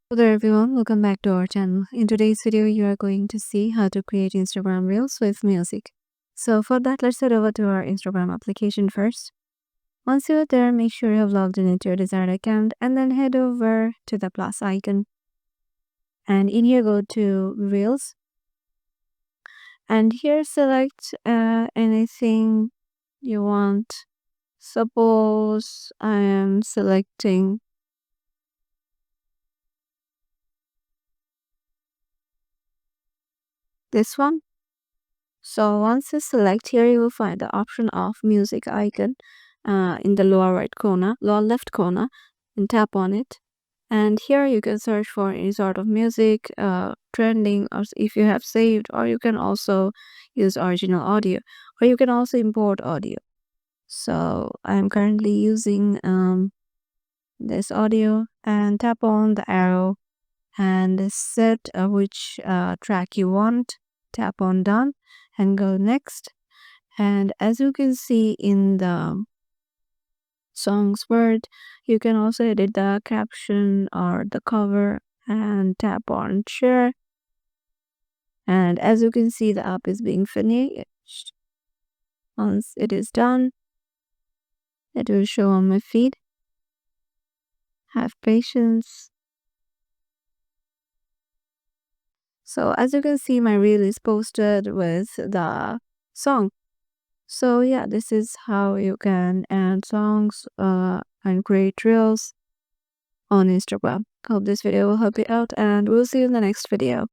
Hello there everyone, welcome back to our channel. In today's video, you are going to see how to create Instagram Reels with music. So for that, let's head over to our Instagram application first. Once you're there, make sure you have logged in into your desired account and then head over to the plus icon. And in here, go to Reels. And here, select anything you want. Suppose I am selecting this one. So once you select here, you will find the option of music icon in the lower left corner, and tap on it. And here you can search for any sort of music, trending, or if you have saved, or you can also use original audio, or you can also import audio. So I'm currently using this audio, and tap on the arrow and set which track you want. Tap on done and go next. And as you can see in the songs word, you can also edit the caption or the cover and tap on share. And as you can see, the app is being finished. Once it is done, it will show on my feed. Have patience. So as you can see, my reel is posted with the song. So yeah, this is how you can add songs and create reels on Instagram. Hope this video will help you out, and we'll see you in the next video.